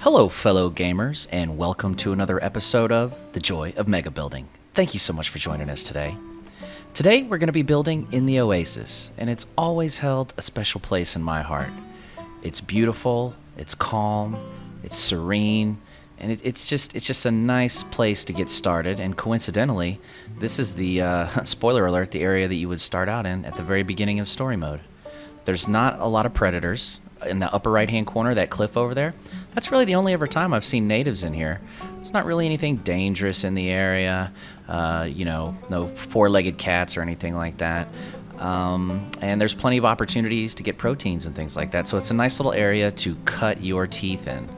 Hello, fellow gamers, and welcome to another episode of The Joy of Mega Building. Thank you so much for joining us today. Today, we're going to be building in the Oasis, and it's always held a special place in my heart. It's beautiful, it's calm, it's serene, and it's just a nice place to get started. And coincidentally, this is the, spoiler alert, the area that you would start out in at the very beginning of story mode. There's not a lot of predators. In the upper right-hand corner, that cliff over there, that's really the only ever time I've seen natives in here. There's not really anything dangerous in the area, no four-legged cats or anything like that. And there's plenty of opportunities to get proteins and things like that, so it's a nice little area to cut your teeth in.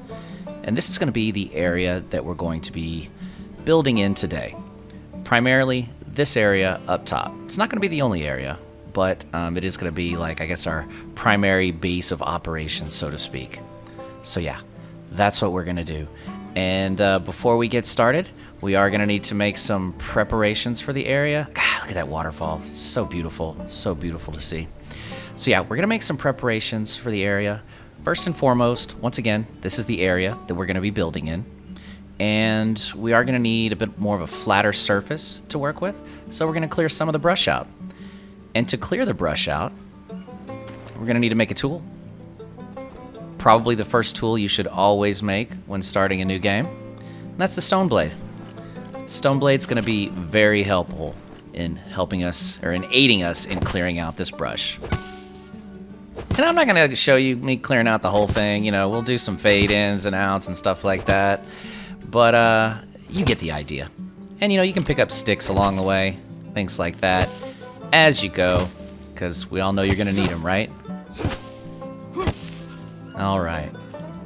And this is going to be the area that we're going to be building in today. Primarily, this area up top. It's not going to be the only area, but it is going to be, like, I guess, our primary base of operations, so to speak. So yeah, that's what we're going to do. And before we get started, we are going to need to make some preparations for the area. God, look at that waterfall. So beautiful to see. So yeah, we're going to make some preparations for the area. First and foremost, once again, this is the area that we're going to be building in. And we are going to need a bit more of a flatter surface to work with, so we're going to clear some of the brush out. And to clear the brush out, we're going to need to make a tool. Probably the first tool you should always make when starting a new game. And that's the stone blade. Stone blade's going to be very helpful in helping us, or in aiding us in clearing out this brush. And I'm not going to show you me clearing out the whole thing. You know, we'll do some fade ins and outs and stuff like that. But you get the idea. And you can pick up sticks along the way, things like that, as you go, because we all know you're going to need them, right? All right,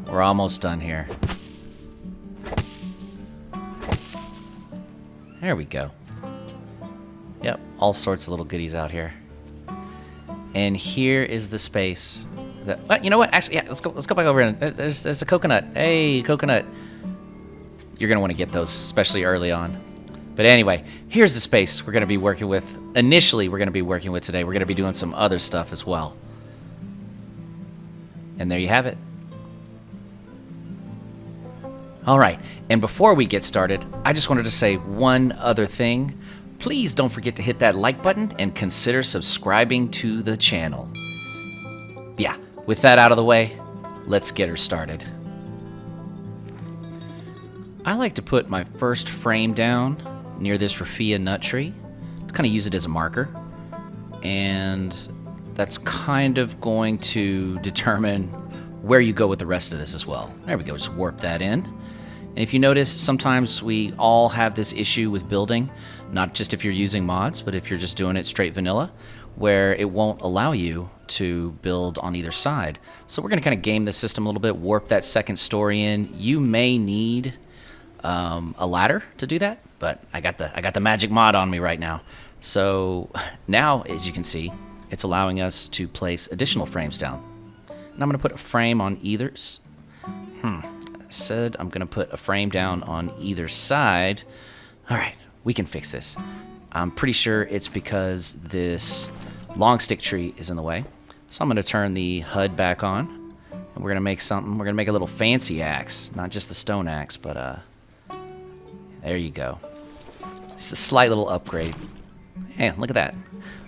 we're almost done here. There we go. Yep, all sorts of little goodies out here. And here is the space. You know what? Actually, yeah, let's go back over. There's a coconut. Hey, coconut. You're going to want to get those, especially early on. But anyway, here's the space we're going to be working with. Initially, we're going to be working with today. We're going to be doing some other stuff as well. And there you have it. All right, and before we get started, I just wanted to say one other thing. Please don't forget to hit that like button and consider subscribing to the channel. Yeah, with that out of the way, let's get her started. I like to put my first frame down near this raffia nut tree to kind of use it as a marker, and that's kind of going to determine where you go with the rest of this as well. There we go, just warp that in. And if you notice, sometimes we all have this issue with building, not just if you're using mods, but if you're just doing it straight vanilla, where it won't allow you to build on either side. So we're going to kind of game the system a little bit, warp that second story in. You may need a ladder to do that, but I got the magic mod on me right now. So now, as you can see, it's allowing us to place additional frames down. And I'm going to put a frame on either. I said I'm going to put a frame down on either side. All right, we can fix this. I'm pretty sure it's because this long stick tree is in the way. So I'm going to turn the HUD back on, and we're going to make something. We're going to make a little fancy axe, not just the stone axe, but there you go. It's a slight little upgrade. Man, look at that.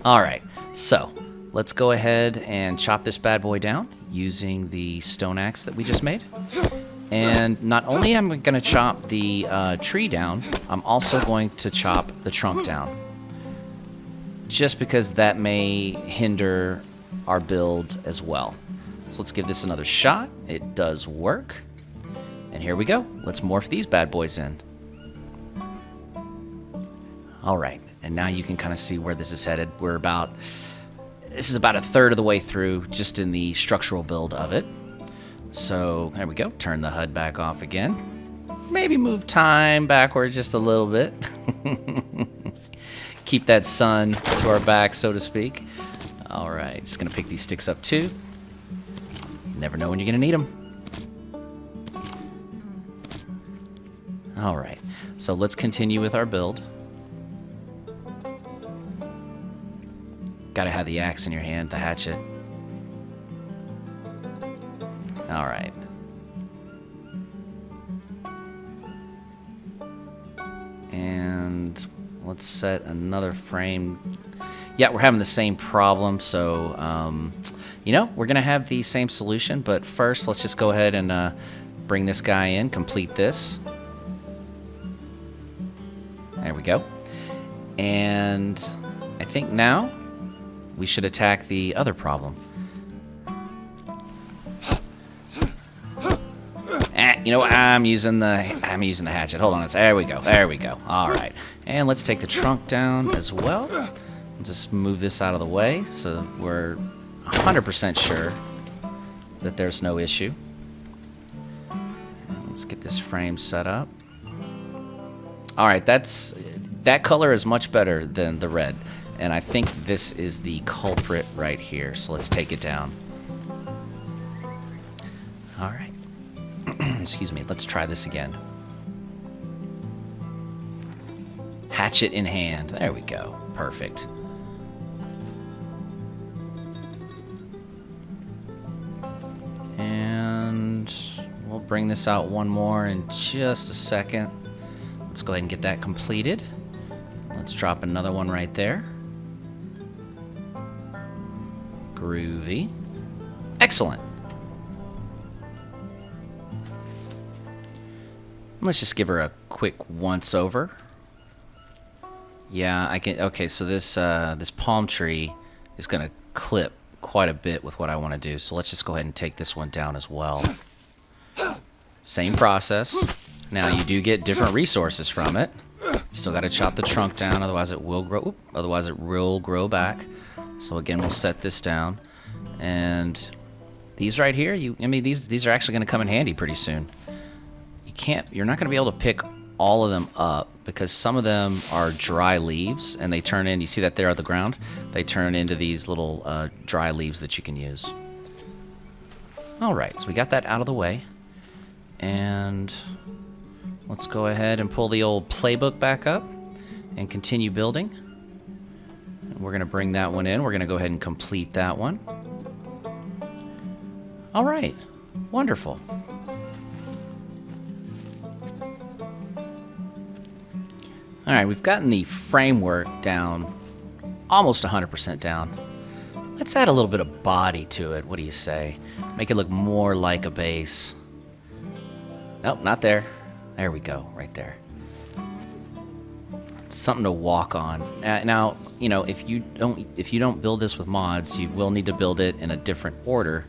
All right, so let's go ahead and chop this bad boy down using the stone axe that we just made. And not only am I going to chop the tree down, I'm also going to chop the trunk down. Just because that may hinder our build as well. So let's give this another shot. It does work. And here we go. Let's morph these bad boys in. All right, and now you can kind of see where this is headed. This is about a third of the way through, just in the structural build of it. So there we go. Turn the HUD back off again. Maybe move time backward just a little bit. Keep that sun to our back, so to speak. All right, just gonna pick these sticks up too. You never know when you're gonna need them. All right, so let's continue with our build. Gotta have the axe in your hand, the hatchet. All right. let's set another frame. Yeah, we're having the same problem, so, you know, we're going to have the same solution, but first let's just go ahead and bring this guy in, complete this. There we go. And I think now we should attack the other problem. You know, I'm using the hatchet. Hold on, there we go. There we go. All right, and let's take the trunk down as well. Just move this out of the way so we're 100% sure that there's no issue. And let's get this frame set up. All right, that color is much better than the red, and I think this is the culprit right here. So let's take it down. All right. Excuse me, let's try this again. Hatchet in hand. There we go. Perfect. And we'll bring this out one more in just a second. Let's go ahead and get that completed. Let's drop another one right there. Groovy. Excellent. Let's just give her a quick once over. Yeah, I can. Okay, so this palm tree is gonna clip quite a bit with what I want to do. So let's just go ahead and take this one down as well. Same process. Now you do get different resources from it. Still got to chop the trunk down, otherwise it will grow. Otherwise it will grow back. So again, we'll set this down, and these right here, I mean, these are actually going to come in handy pretty soon. You're not going to be able to pick all of them up because some of them are dry leaves, and they turn in. You see that there on the ground? They turn into these little dry leaves that you can use. All right, so we got that out of the way, and let's go ahead and pull the old playbook back up and continue building. And we're going to bring that one in. We're going to go ahead and complete that one. All right, wonderful. All right, we've gotten the framework down, almost 100% down. Let's add a little bit of body to it. What do you say? Make it look more like a base. Nope, not there. There we go, right there. Something to walk on. Now, you know, if you don't build this with mods, you will need to build it in a different order.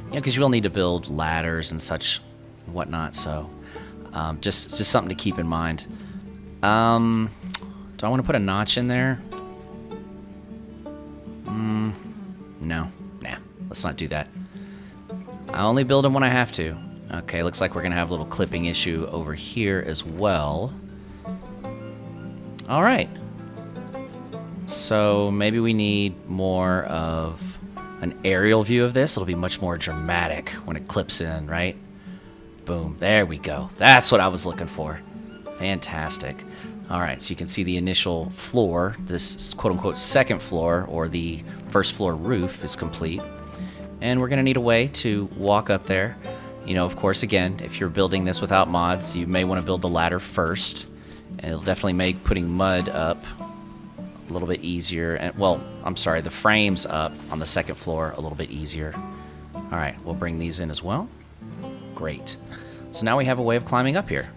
You know, because you will need to build ladders and such, and whatnot. So, just something to keep in mind. Do I want to put a notch in there? No. Nah, let's not do that. I only build them when I have to. Okay, looks like we're going to have a little clipping issue over here as well. All right. So maybe we need more of an aerial view of this. It'll be much more dramatic when it clips in, right? Boom. There we go. That's what I was looking for. Fantastic. All right, so you can see the initial floor, this quote-unquote second floor, or the first floor roof is complete. And we're going to need a way to walk up there. You know, of course, again, if you're building this without mods, you may want to build the ladder first. And it'll definitely make putting mud up a little bit easier. And, well, I'm sorry, the frames up on the second floor a little bit easier. All right, we'll bring these in as well. Great. So now we have a way of climbing up here.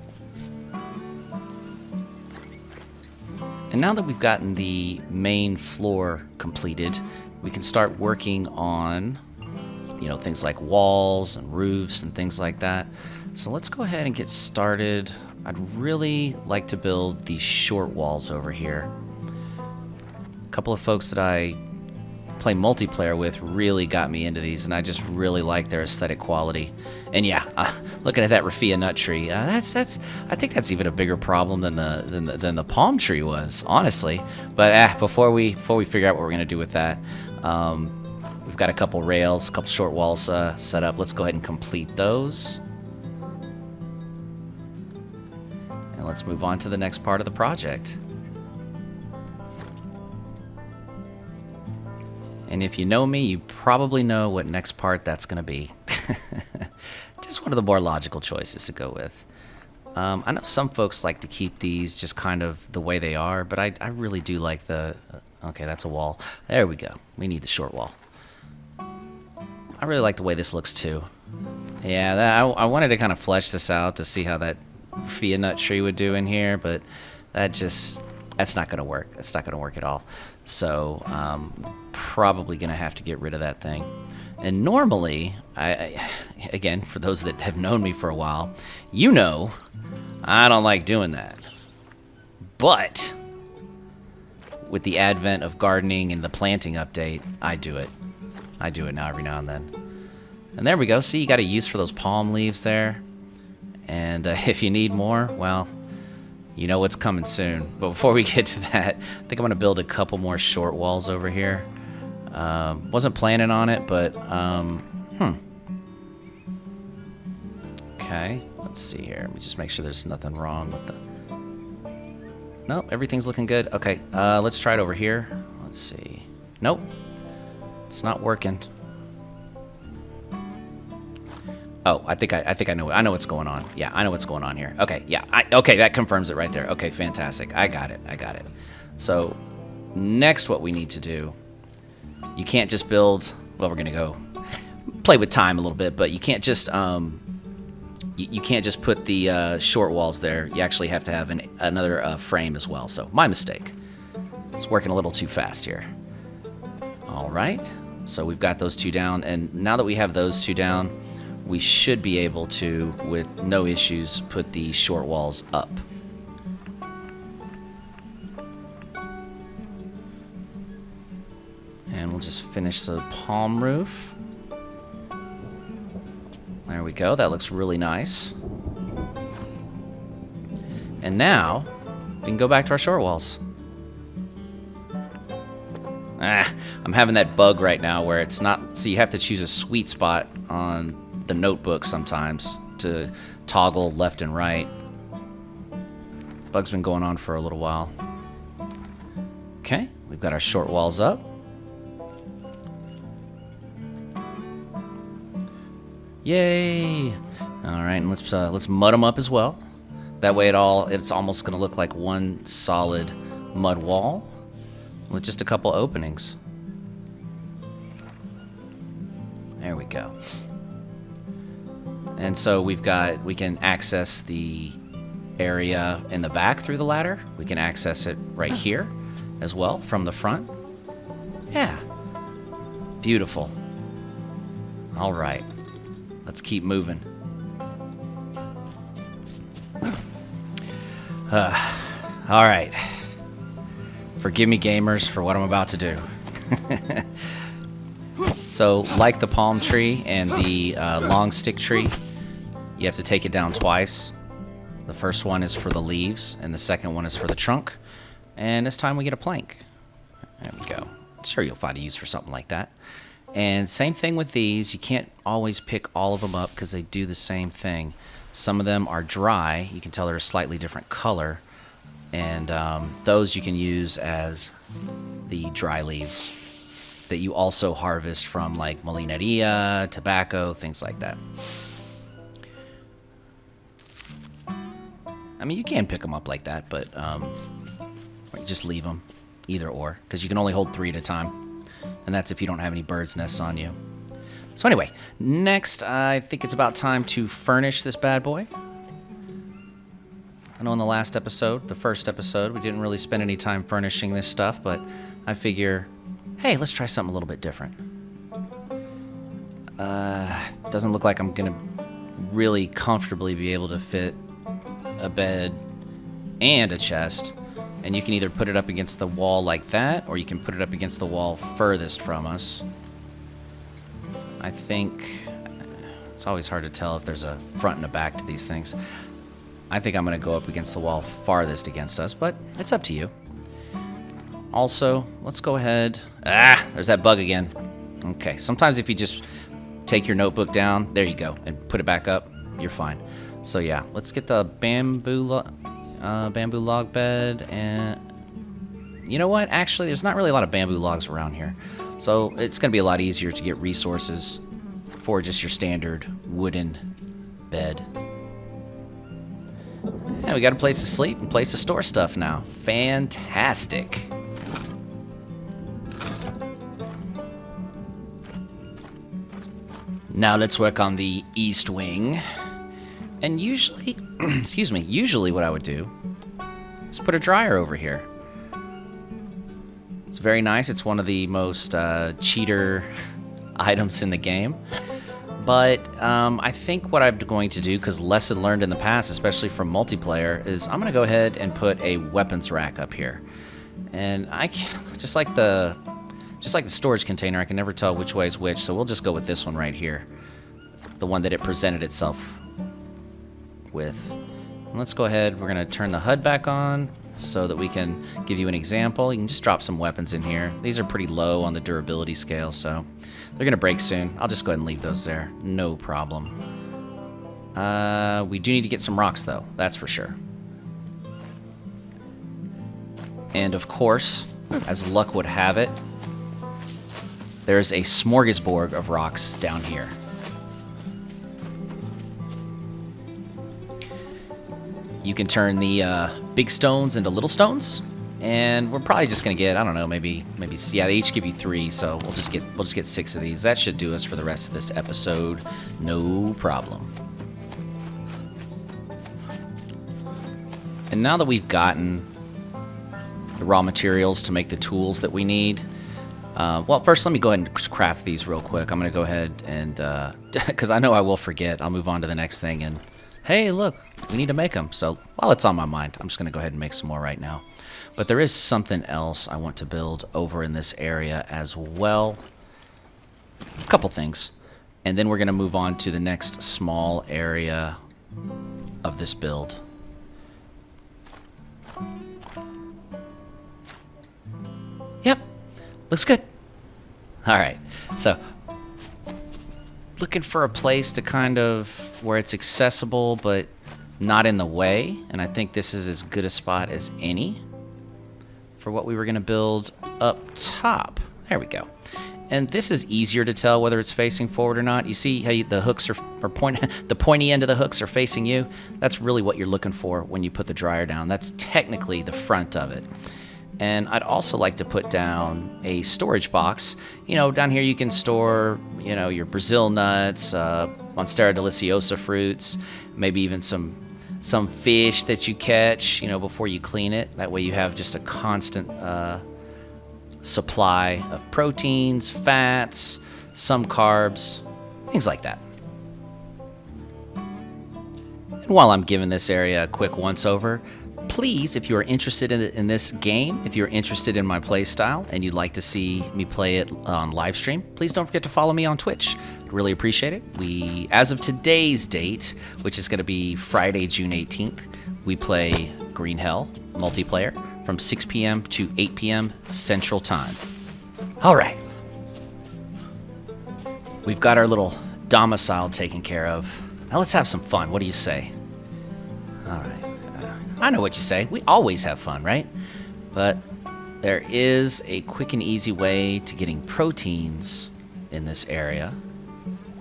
And now that we've gotten the main floor completed, we can start working on, you know, things like walls and roofs and things like that. So let's go ahead and get started. I'd really like to build these short walls over here. A couple of folks that I play multiplayer with really got me into these, and I just really like their aesthetic quality. And yeah, looking at that raffia nut tree, I think that's even a bigger problem than the palm tree was, honestly. But before we figure out what we're gonna do with that, we've got a couple rails, a couple short walls set up. Let's go ahead and complete those, and let's move on to the next part of the project. And if you know me, you probably know what next part that's going to be. Just one of the more logical choices to go with. I know some folks like to keep these just kind of the way they are, but I really do like the... okay, that's a wall. There we go. We need the short wall. I really like the way this looks too. Yeah, I wanted to kind of flesh this out to see how that Fia nut tree would do in here, but that's not going to work. That's not going to work at all. So, probably going to have to get rid of that thing. And normally, again, for those that have known me for a while, you know I don't like doing that. But with the advent of gardening and the planting update, I do it. I do it now every now and then. And there we go. See, you got a use for those palm leaves there. And if you need more, well, you know what's coming soon. But before we get to that, I think I'm going to build a couple more short walls over here. Wasn't planning on it, but, Okay, let's see here. Let me just make sure there's nothing wrong with the... Nope, everything's looking good. Okay, let's try it over here. Let's see. Nope, it's not working. Oh, I think I know what's going on. Yeah, I know what's going on here. Okay, yeah, okay, that confirms it right there. Okay, fantastic. I got it. So, next what we need to do, you can't just build, well, we're gonna go play with time a little bit, but you can't just you can't just put the short walls there. You actually have to have another frame as well. So, my mistake. It's working a little too fast here. All right, so we've got those two down, and now that we have those two down, we should be able to, with no issues, put the short walls up. And we'll just finish the palm roof. There we go, that looks really nice. And now, we can go back to our short walls. I'm having that bug right now where it's not, so you have to choose a sweet spot on the notebook sometimes to toggle left and right. Bug's been going on for a little while. Okay, we've got our short walls up. Yay! All right, and let's mud them up as well. That way it's almost gonna look like one solid mud wall with just a couple openings. There we go. And so we can access the area in the back through the ladder. We can access it right here as well from the front. Yeah. Beautiful. All right. Let's keep moving. All right. Forgive me, gamers, for what I'm about to do. So, like the palm tree and the long stick tree, you have to take it down twice. The first one is for the leaves, and the second one is for the trunk. And this time we get a plank. There we go. Sure, you'll find a use for something like that. And same thing with these. You can't always pick all of them up because they do the same thing. Some of them are dry. You can tell they're a slightly different color. And those you can use as the dry leaves that you also harvest from, like molineria, tobacco, things like that. I mean, you can pick them up like that, but you just leave them, either or, because you can only hold 3 at a time, and that's if you don't have any birds' nests on you. So anyway, next, I think it's about time to furnish this bad boy. I know in the last episode, the first episode, we didn't really spend any time furnishing this stuff, but I figure, hey, let's try something a little bit different. Doesn't look like I'm gonna really comfortably be able to fit a bed and a chest, and you can either put it up against the wall like that, or you can put it up against the wall furthest from us. I think it's always hard to tell if there's a front and a back to these things. I think I'm gonna go up against the wall farthest against us, but it's up to you. Also, let's go ahead. There's that bug again. Okay, sometimes if you just take your notebook down, there you go, and put it back up, you're fine. So yeah, let's get the bamboo log bed, and you know what? Actually, there's not really a lot of bamboo logs around here, so it's gonna be a lot easier to get resources for just your standard wooden bed. Yeah, we got a place to sleep and a place to store stuff now. Fantastic. Now let's work on the east wing. And usually, excuse me, usually what I would do is put a dryer over here. It's very nice. It's one of the most cheater items in the game. But I think what I'm going to do, because lesson learned in the past, especially from multiplayer, is I'm going to go ahead and put a weapons rack up here. And just like the storage container, I can never tell which way is which, so we'll just go with this one right here. The one that it presented itself with. And let's go ahead, we're going to turn the HUD back on so that we can give you an example. You can just drop some weapons in here. These are pretty low on the durability scale, so they're going to break soon. I'll just go ahead and leave those there. No problem. We do need to get some rocks, though. That's for sure. And, of course, as luck would have it, there's a smorgasbord of rocks down here. You can turn the big stones into little stones, and we're probably just gonna get, I don't know, maybe yeah, they each give you 3, so we'll just get 6 of these. That should do us for the rest of this episode, no problem. And now that we've gotten the raw materials to make the tools that we need, well, first let me go ahead and craft these real quick. I'm gonna go ahead and because I know I will forget. I'll move on to the next thing, and hey, look, we need to make them. So while it's on my mind, I'm just going to go ahead and make some more right now. But there is something else I want to build over in this area as well. A couple things. And then we're going to move on to the next small area of this build. Yep, looks good. All right, so looking for a place to kind of where it's accessible but not in the way, and I think this is as good a spot as any for what we were going to build up top. There we go. And this is easier to tell whether it's facing forward or not. You see how the hooks are the pointy end of the hooks are facing you? That's really what you're looking for when you put the dryer down. That's technically the front of it. And I'd also like to put down a storage box. You know, down here you can store, you know, your Brazil nuts, Monstera deliciosa fruits, maybe even some fish that you catch, you know, before you clean it. That way you have just a constant supply of proteins, fats, some carbs, things like that. And while I'm giving this area a quick once-over, please, if you are interested in this game, if you're interested in my play style and you'd like to see me play it on live stream, please don't forget to follow me on Twitch. I'd really appreciate it. As of today's date, which is going to be Friday, June 18th, we play Greenhell multiplayer from 6 p.m. to 8 p.m. Central Time. All right. We've got our little domicile taken care of. Now let's have some fun. What do you say? All right. I know what you say. We always have fun, right? But there is a quick and easy way to getting proteins in this area.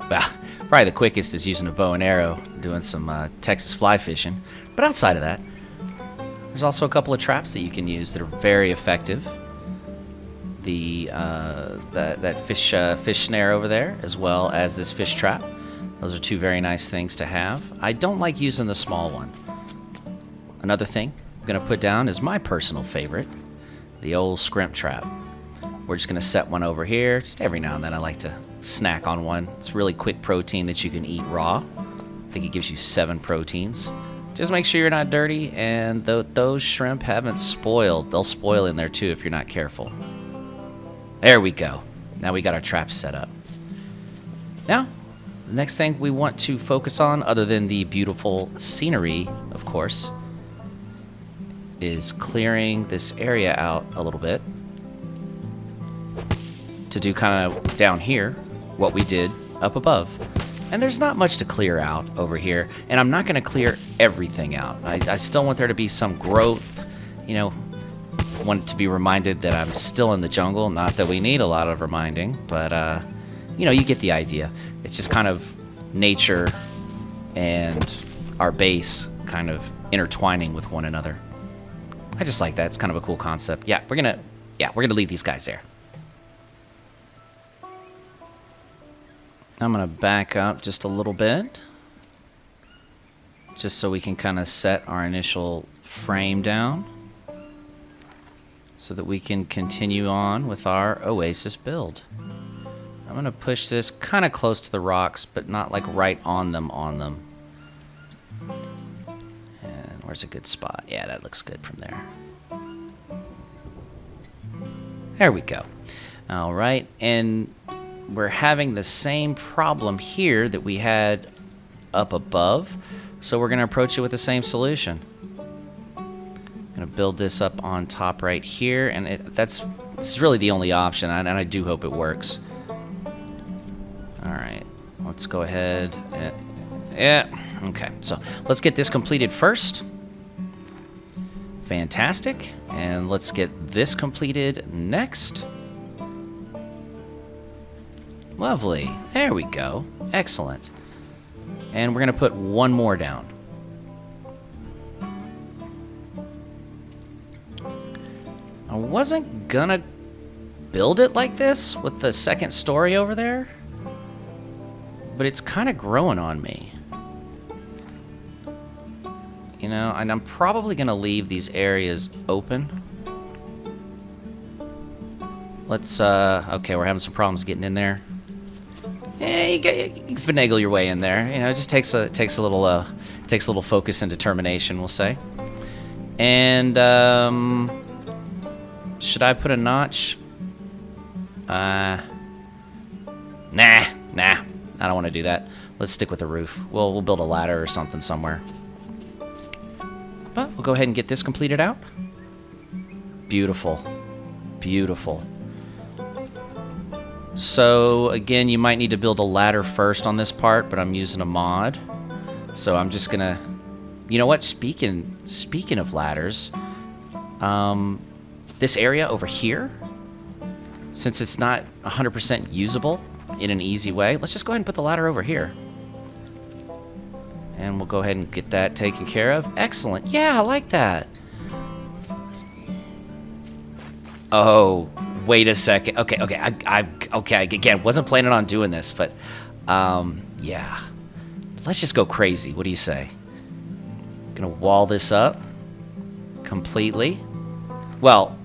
Well, probably the quickest is using a bow and arrow, doing some Texas fly fishing. But outside of that, there's also a couple of traps that you can use that are very effective. That fish snare over there, as well as this fish trap. Those are two very nice things to have. I don't like using the small one. Another thing I'm going to put down is my personal favorite, the old scrimp trap. We're just going to set one over here. Just every now and then I like to snack on one. It's really quick protein that you can eat raw. I think it gives you 7 proteins. Just make sure you're not dirty, and those shrimp haven't spoiled. They'll spoil in there too if you're not careful. There we go. Now we got our traps set up. Now, the next thing we want to focus on, other than the beautiful scenery, of course, is clearing this area out a little bit to do kind of down here what we did up above. And there's not much to clear out over here, and I'm not going to clear everything out. I still want there to be some growth, you know. I want to be reminded that I'm still in the jungle. Not that we need a lot of reminding, but you know, you get the idea. It's just kind of nature and our base kind of intertwining with one another. I just like that. It's kind of a cool concept. Yeah, we're gonna leave these guys there. I'm gonna back up just a little bit, just so we can kind of set our initial frame down, so that we can continue on with our Oasis build. I'm gonna push this kind of close to the rocks, but not like right on them. And where's a good spot? Yeah, that looks good from there. There we go. All right, and we're having the same problem here that we had up above, so we're gonna approach it with the same solution. I'm gonna build this up on top right here, and this is really the only option, and I do hope it works. All right, let's go ahead. Yeah, okay, so let's get this completed first. Fantastic, and let's get this completed next. Lovely, there we go, excellent. And we're gonna put one more down. I wasn't gonna build it like this with the second story over there, but it's kind of growing on me. You know, and I'm probably gonna leave these areas open. Let's, okay, we're having some problems getting in there. Yeah, you can finagle your way in there. You know, it just takes a little focus and determination, we'll say. And, should I put a notch? Nah, I don't want to do that. Let's stick with the roof. We'll build a ladder or something somewhere. But we'll go ahead and get this completed out. Beautiful. Beautiful. So, again, you might need to build a ladder first on this part, but I'm using a mod. So I'm just gonna... You know what? Speaking of ladders, this area over here, since it's not 100% usable in an easy way, let's just go ahead and put the ladder over here. And we'll go ahead and get that taken care of. Excellent. Yeah, I like that. Oh, wait a second. Okay. Again, wasn't planning on doing this, but yeah. Let's just go crazy. What do you say? Gonna wall this up completely. Well,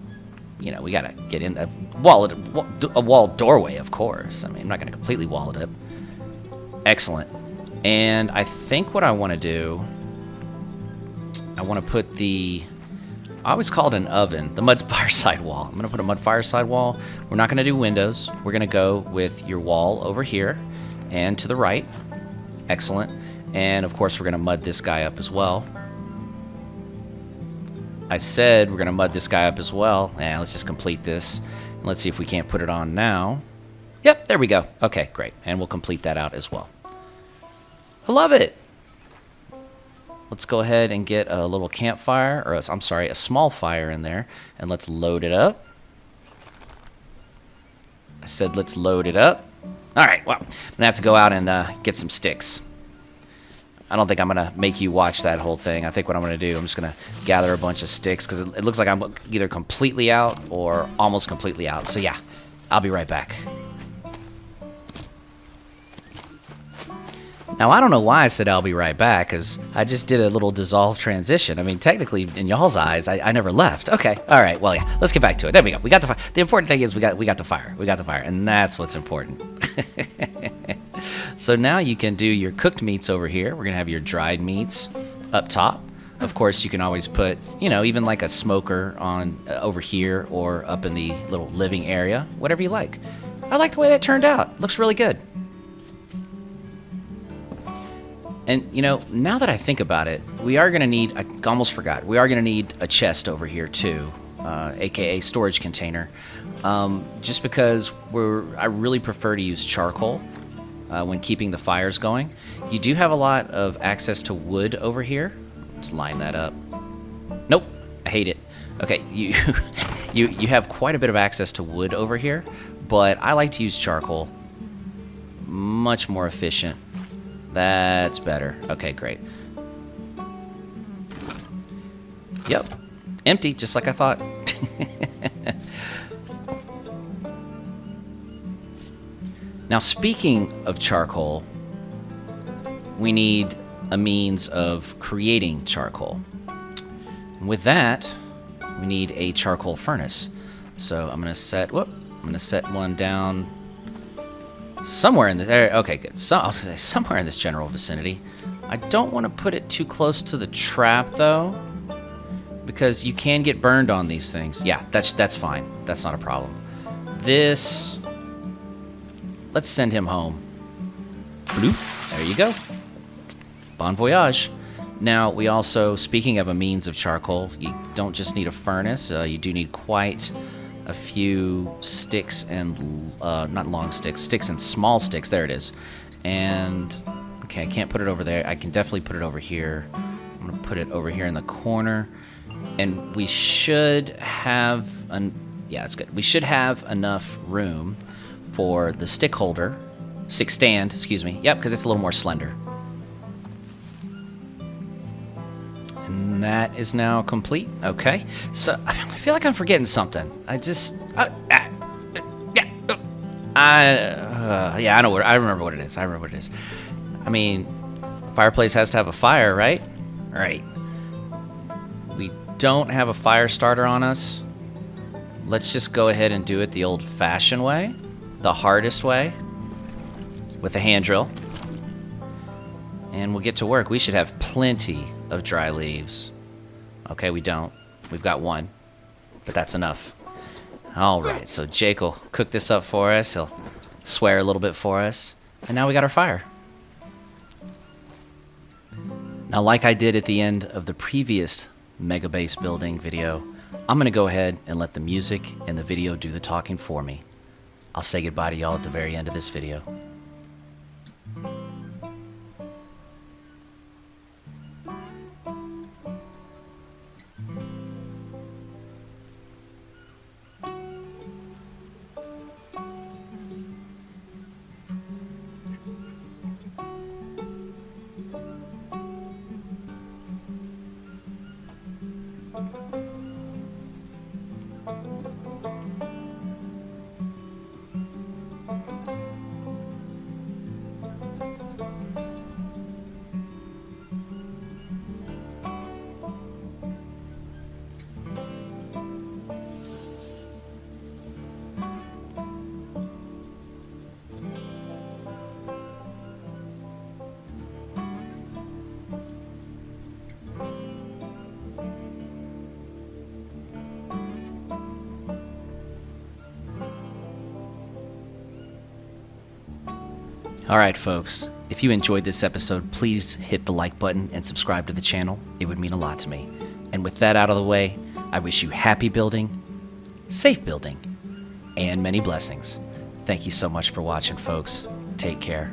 you know, we gotta get in a walled doorway, of course. I mean, I'm not gonna completely wall it up. Excellent. And I think what I want to do, I want to put I always call it an oven, the mud fireside wall. I'm going to put a mud fireside wall. We're not going to do windows. We're going to go with your wall over here and to the right. Excellent. And of course, we're going to mud this guy up as well. I said we're going to mud this guy up as well. And let's just complete this. And let's see if we can't put it on now. Yep, there we go. Okay, great. And we'll complete that out as well. I love it. Let's go ahead and get a little campfire, or I'm sorry, a small fire in there, and let's load it up. I said let's load it up. All right, well, I'm gonna have to go out and get some sticks. I don't think I'm gonna make you watch that whole thing. I think what I'm gonna do, I'm just gonna gather a bunch of sticks because it looks like I'm either completely out or almost completely out. So yeah, I'll be right back. Now, I don't know why I said I'll be right back, because I just did a little dissolve transition. I mean, technically, in y'all's eyes, I never left. Okay, all right, well, yeah, let's get back to it. There we go. We got the fire. The important thing is we got the fire. We got the fire, and that's what's important. So now you can do your cooked meats over here. We're going to have your dried meats up top. Of course, you can always put, you know, even like a smoker on over here or up in the little living area, whatever you like. I like the way that turned out. Looks really good. And, you know, now that I think about it, we are going to need, I almost forgot, we are going to need a chest over here too, aka storage container, just because I really prefer to use charcoal when keeping the fires going. You do have a lot of access to wood over here. Let's line that up. Nope, I hate it. Okay, you have quite a bit of access to wood over here, but I like to use charcoal. Much more efficient. That's better. Okay, great. Yep. Empty, just like I thought. Now, speaking of charcoal, we need a means of creating charcoal. With that, we need a charcoal furnace. So I'm gonna set one down somewhere in the there. Okay, good. So I'll say somewhere in this general vicinity. I don't want to put it too close to the trap though, because you can get burned on these things. Yeah, that's fine. That's not a problem. This, let's send him home. Bloop. There you go. Bon voyage. Now, we also, speaking of a means of charcoal, you don't just need a furnace. You do need quite a few sticks and, not long sticks, sticks and small sticks. There it is. And, okay, I can't put it over there. I can definitely put it over here. I'm going to put it over here in the corner. And we should have, yeah, that's good. We should have enough room for the stick stand, excuse me. Yep, because it's a little more slender. And that is now complete. Okay. So I feel like I'm forgetting something. Yeah, I know I remember what it is. I mean, fireplace has to have a fire, right? Right. We don't have a fire starter on us. Let's just go ahead and do it the old-fashioned way, the hardest way, with a hand drill. And we'll get to work. We should have plenty of dry leaves. Okay, we don't. We've got one, but that's enough. All right, so Jake will cook this up for us. He'll swear a little bit for us. And now we got our fire. Now, like I did at the end of the previous Mega Base building video, I'm going to go ahead and let the music and the video do the talking for me. I'll say goodbye to y'all at the very end of this video. Alright folks, if you enjoyed this episode, please hit the like button and subscribe to the channel. It would mean a lot to me. And with that out of the way, I wish you happy building, safe building, and many blessings. Thank you so much for watching, folks. Take care.